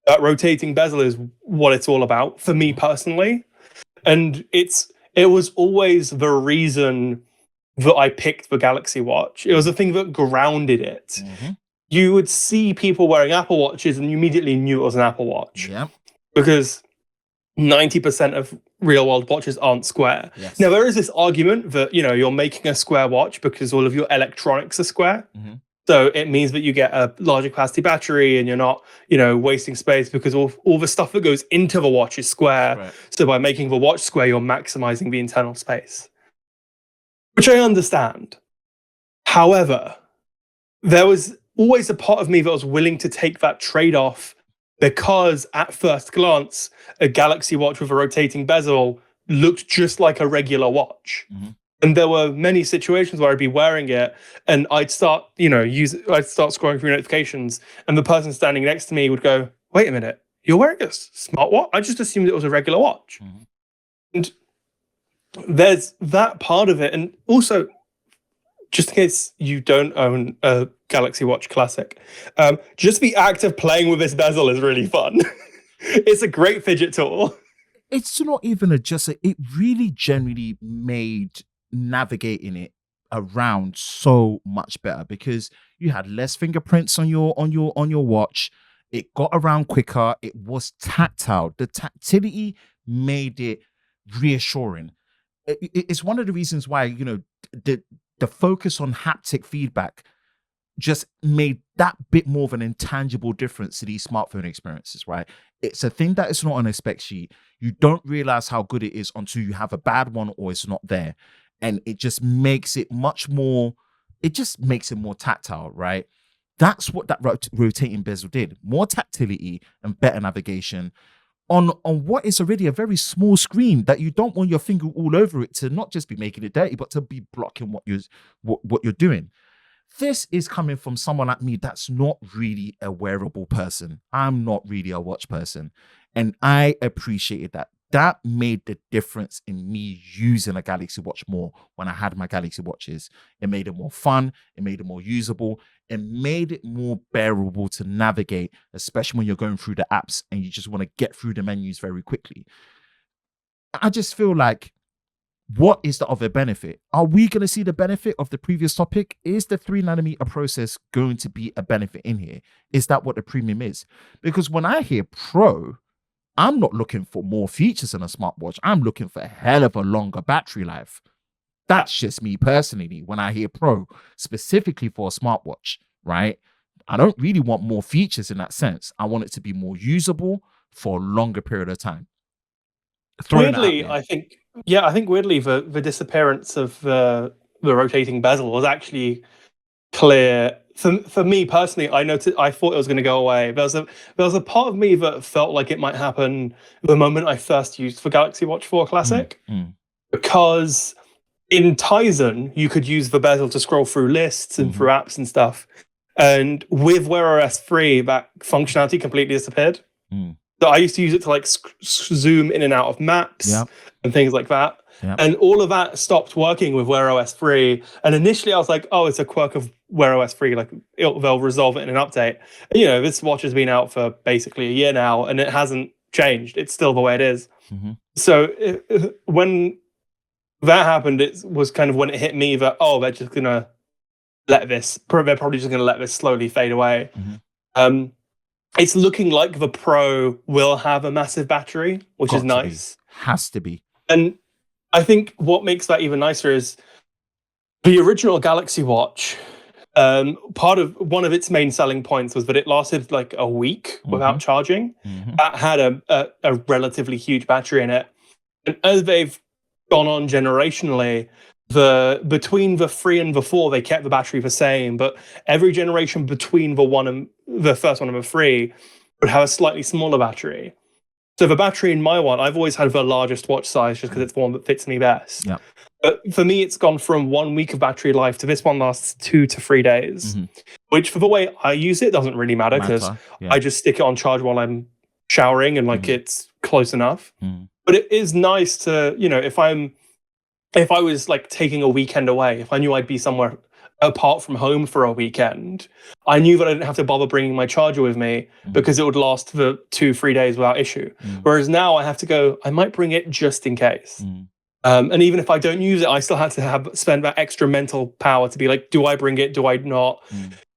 That rotating bezel is what it's all about for me personally. And it was always the reason that I picked the Galaxy Watch. It was the thing that grounded it. You would see people wearing Apple Watches and you immediately knew it was an Apple Watch. Yeah. Because 90% of real world watches aren't square. Yes. Now, there is this argument that, you're making a square watch because all of your electronics are square. So it means that you get a larger capacity battery and you're not, wasting space because all the stuff that goes into the watch is square. Right. So by making the watch square, you're maximizing the internal space, which I understand. However, there was always a part of me that was willing to take that trade-off, because at first glance, a Galaxy Watch with a rotating bezel looked just like a regular watch. And there were many situations where I'd be wearing it and I'd start, I'd start scrolling through notifications and the person standing next to me would go, "Wait a minute, you're wearing a smartwatch? I just assumed it was a regular watch." And there's that part of it. And also, just in case you don't own a Galaxy Watch Classic, just the act of playing with this bezel is really fun. It's a great fidget tool. It's not even it really generally made navigating it around so much better because you had less fingerprints on your watch. It got around quicker. It was tactile. The tactility made it reassuring. It's one of the reasons why, the focus on haptic feedback just made that bit more of an intangible difference to these smartphone experiences, right? It's a thing that is not on a spec sheet. You don't realize how good it is until you have a bad one or it's not there. And it just makes it more tactile, right? That's what that rotating bezel did. More tactility and better navigation on what is already a very small screen that you don't want your finger all over it to not just be making it dirty, but to be blocking what you're doing. This is coming from someone like me that's not really a wearable person. I'm not really a watch person. And I appreciated that. That made the difference in me using a Galaxy Watch more when I had my Galaxy Watches. It made it more fun. It made it more usable. It made it more bearable to navigate, especially when you're going through the apps and you just want to get through the menus very quickly. I just feel like, what is the other benefit? Are we going to see the benefit of the previous topic? Is the 3nm process going to be a benefit in here? Is that what the premium is? Because when I hear Pro, I'm not looking for more features in a smartwatch. I'm looking for a hell of a longer battery life. That's just me personally. When I hear Pro, specifically for a smartwatch, right? I don't really want more features in that sense. I want it to be more usable for a longer period of time. Weirdly, I think weirdly the disappearance of the rotating bezel was actually clear. For me personally, I thought it was going to go away. There was a part of me that felt like it might happen the moment I first used the Galaxy Watch 4 Classic, because in Tizen you could use the bezel to scroll through lists and through apps and stuff, and with Wear OS 3 that functionality completely disappeared. So I used to use it to like zoom in and out of maps and things like that. And all of that stopped working with Wear OS 3. And initially I was like, oh, it's a quirk of Wear OS 3. Like they'll resolve it in an update. And, you know, this watch has been out for basically a year now and it hasn't changed. It's still the way it is. So when that happened, it was kind of when it hit me that, oh, they're just going to they're probably just going to let this slowly fade away. It's looking like the Pro will have a massive battery, which is nice. Has to be. And I think what makes that even nicer is the original Galaxy Watch. One of its main selling points was that it lasted like a week without charging. That had a relatively huge battery in it. And as they've gone on generationally, between the 3 and the 4, they kept the battery the same, but every generation between the first one and the 3 would have a slightly smaller battery. So the battery in my one, I've always had the largest watch size just because it's the one that fits me best. But for me, it's gone from 1 week of battery life to this one lasts 2 to 3 days, which for the way I use it doesn't really matter because I just stick it on charge while I'm showering and like it's close enough. But it is nice to, you know, if I was like taking a weekend away, if I knew I'd be somewhere apart from home for a weekend, I knew that I didn't have to bother bringing my charger with me because it would last for 2-3 days without issue. Whereas now I have to go, I might bring it just in case. And even if I don't use it, I still had to spend that extra mental power to be like, do I bring it? Do I not?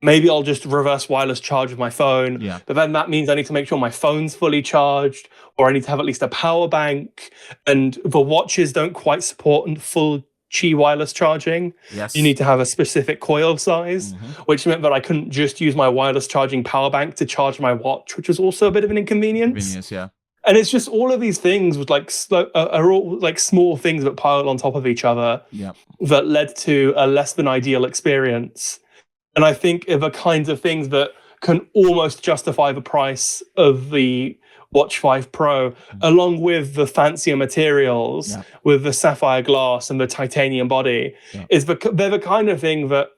Maybe I'll just reverse wireless charge with my phone. But then that means I need to make sure my phone's fully charged, or I need to have at least a power bank. And the watches don't quite support full Qi wireless charging. You need to have a specific coil size, which meant that I couldn't just use my wireless charging power bank to charge my watch, which was also a bit of an inconvenience. And it's just all of these things with like are all like small things that pile on top of each other that led to a less than ideal experience. And I think are the kinds of things that can almost justify the price of the Watch 5 Pro, along with the fancier materials, with the sapphire glass and the titanium body. They're the kind of thing that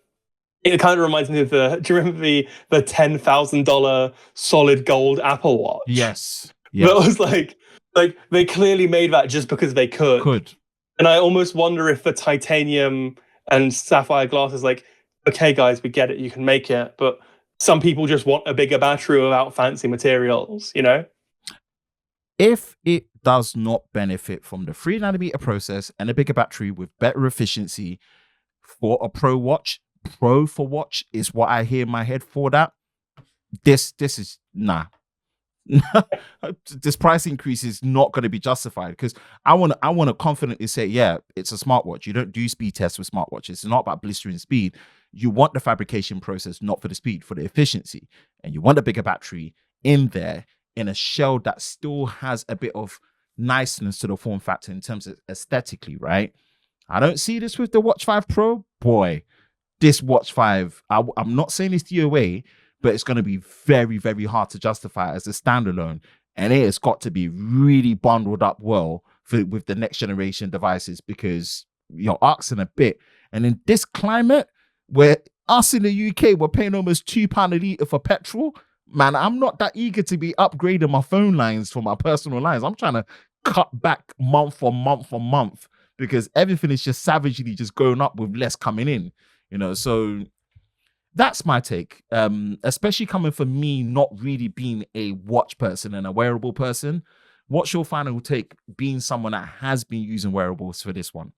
it kind of reminds me of do you remember the $10,000 solid gold Apple Watch? Yes. That was like they clearly made that just because they could. And I almost wonder if the titanium and sapphire glass is like, okay, guys, we get it, you can make it, but some people just want a bigger battery without fancy materials, you know? If it does not benefit from the 3nm process and a bigger battery with better efficiency for a Pro watch, Pro for watch is what I hear in my head for that. This is nah. This price increase is not going to be justified because I want to confidently say, yeah, it's a smartwatch. You don't do speed tests with smartwatches. It's not about blistering speed. You want the fabrication process, not for the speed, for the efficiency. And you want a bigger battery in there in a shell that still has a bit of niceness to the form factor in terms of aesthetically, right? I don't see this with the Watch 5 Pro. Boy, this Watch 5, I'm not saying this DOA, but it's going to be very, very hard to justify as a standalone. And it has got to be really bundled up well with the next generation devices, because you're asking a bit. And in this climate where us in the UK, we're paying almost £2 a litre for petrol, man, I'm not that eager to be upgrading my phone lines for my personal lines. I'm trying to cut back month on month because everything is just savagely just going up with less coming in, so that's my take, especially coming from me not really being a watch person and a wearable person. What's your final take, being someone that has been using wearables for this one?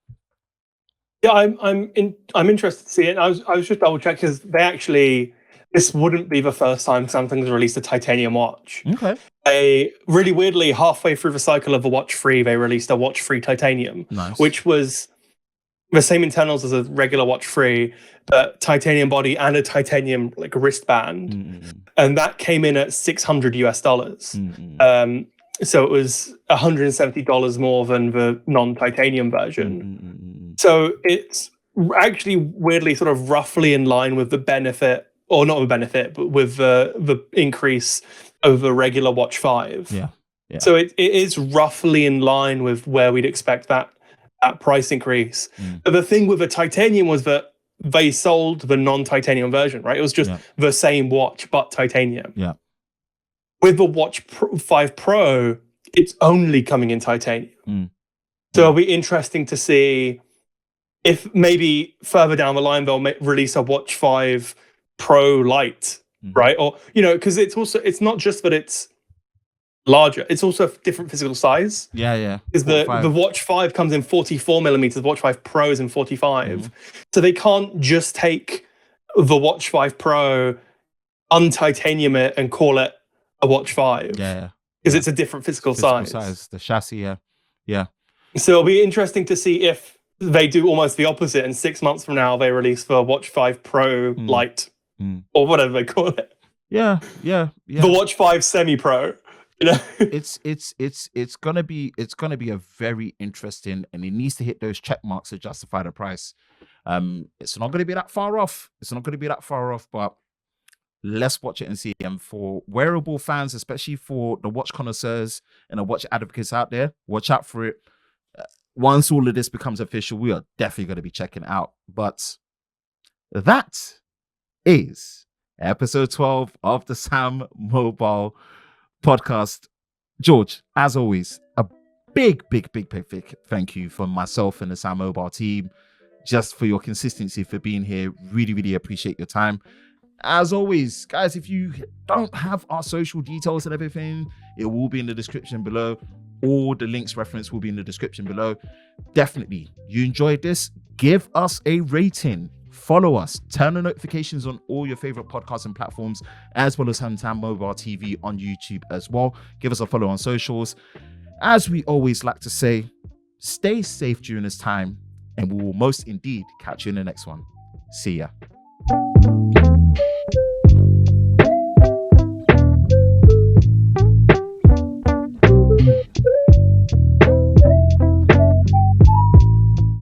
Yeah, I'm interested to see it. I was just double checking because this wouldn't be the first time Samsung's released a titanium watch. Okay. They really weirdly, halfway through the cycle of the Watch 3, they released a Watch 3 titanium, which was the same internals as a regular Watch 3, but titanium body and a titanium wristband, and that came in at $600. So it was $170 more than the non-titanium version. So it's actually weirdly sort of roughly in line with the benefit, or not the benefit, but with the increase over the regular Watch 5. Yeah. So it is roughly in line with where we'd expect that price increase. But the thing with the titanium was that they sold the non-titanium version, right? It was just the same watch, but titanium. Yeah. With the Watch 5 Pro, it's only coming in titanium. So it'll be interesting to see if maybe further down the line, they'll release a Watch 5 Pro Lite, right? Or, because it's not just that it's larger, it's also a different physical size. Yeah. Because the Watch 5 comes in 44mm, the Watch 5 Pro is in 45. So they can't just take the Watch 5 Pro, untitanium it, and call it a Watch 5. Yeah. Because it's a different physical size. The chassis, yeah. So it'll be interesting to see if they do almost the opposite, and 6 months from now they release the Watch 5 Pro Lite, or whatever they call it. Yeah. The Watch 5 Semi-Pro. It's gonna be a very interesting, and it needs to hit those check marks to justify the price. It's not gonna be that far off. But let's watch it and see. And for wearable fans, especially for the watch connoisseurs and the watch advocates out there, watch out for it. Once all of this becomes official, we are definitely going to be checking it out. But that is episode 12 of the SamMobile Podcast. George, as always, a big thank you from myself and the SamMobile team, just for your consistency, for being here. Really, really appreciate your time. As always, guys, if you don't have our social details and everything, it will be in the description below. All the links referenced will be in the description below. Definitely, you enjoyed this, give us a rating, follow us, turn on notifications on all your favorite podcasting platforms, as well as SamMobile TV on YouTube as well. Give us a follow on socials. As we always like to say, stay safe during this time, and we will most indeed catch you in the next one. See ya.